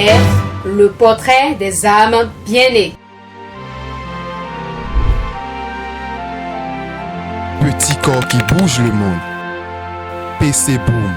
père, le portrait des âmes bien-nées. Petit corps qui bouge le monde. PC Boom.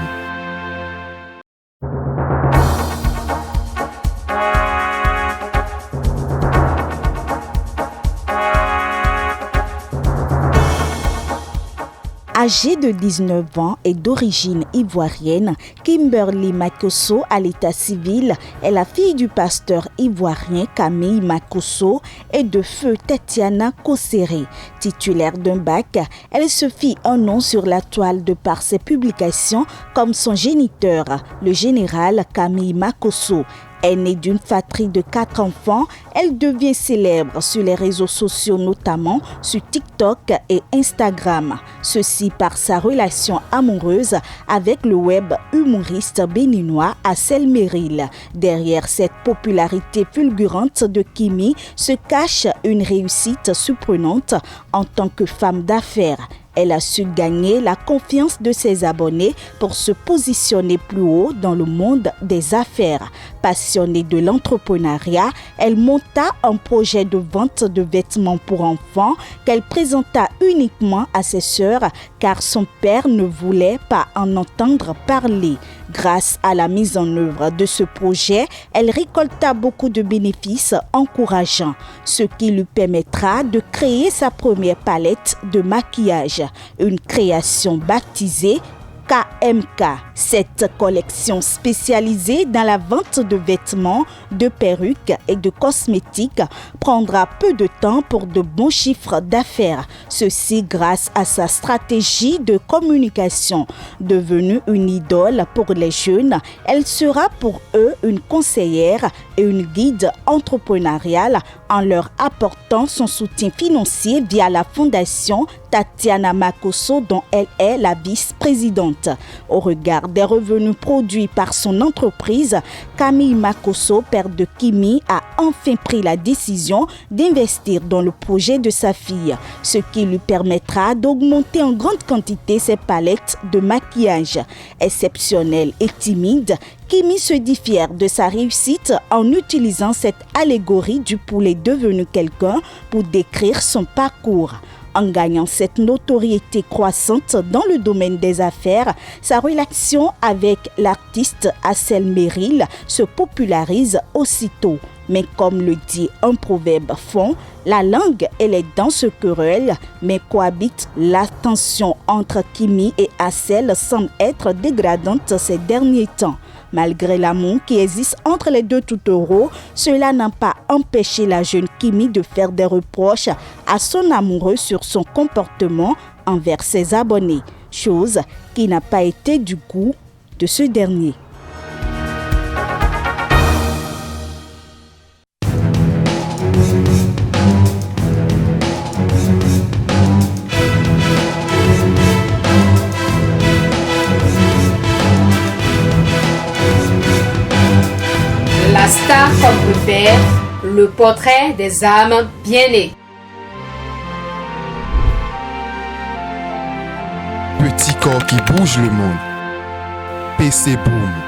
Âgée de 19 ans et d'origine ivoirienne, Kimberly Makosso à l'état civil est la fille du pasteur ivoirien Camille Makosso et de feu Tatiana Kosséré. Titulaire d'un bac, elle se fit un nom sur la toile de par ses publications comme son géniteur, le général Camille Makosso. Née d'une fratrie de 4 enfants, elle devient célèbre sur les réseaux sociaux, notamment sur TikTok et Instagram. Ceci par sa relation amoureuse avec le web humoriste béninois Assel Meril. Derrière cette popularité fulgurante de Kimi se cache une réussite surprenante en tant que femme d'affaires. Elle a su gagner la confiance de ses abonnés pour se positionner plus haut dans le monde des affaires. Passionnée de l'entrepreneuriat, elle monta un projet de vente de vêtements pour enfants qu'elle présenta uniquement à ses sœurs car son père ne voulait pas en entendre parler. Grâce à la mise en œuvre de ce projet, elle récolta beaucoup de bénéfices encourageants, ce qui lui permettra de créer sa première palette de maquillage, une création baptisée KMK. Cette collection spécialisée dans la vente de vêtements, de perruques et de cosmétiques prendra peu de temps pour de bons chiffres d'affaires. Ceci grâce à sa stratégie de communication. Devenue une idole pour les jeunes, elle sera pour eux une conseillère et une guide entrepreneuriale en leur apportant son soutien financier via la fondation Tatiana Makosso dont elle est la vice-présidente. Au regard des revenus produits par son entreprise, Camille Makosso, père de Kimi, a enfin pris la décision d'investir dans le projet de sa fille, ce qui lui permettra d'augmenter en grande quantité ses palettes de maquillage. Exceptionnelle et timide, Kimi se dit fière de sa réussite en utilisant cette allégorie du poulet devenu quelqu'un pour décrire son parcours. En gagnant cette notoriété croissante dans le domaine des affaires, sa relation avec l'artiste Assel Meril se popularise aussitôt. Mais comme le dit un proverbe fond, la langue et les dents se querellent, mais cohabitent. La tension entre Kimi et Assel semble être dégradante ces derniers temps. Malgré l'amour qui existe entre les deux tourtereaux, cela n'a pas empêché la jeune Kimi de faire des reproches à son amoureux sur son comportement envers ses abonnés, chose qui n'a pas été du goût de ce dernier. La star comme repère, le portrait des âmes bien-nées. Petit corps qui bouge le monde. PC Boom.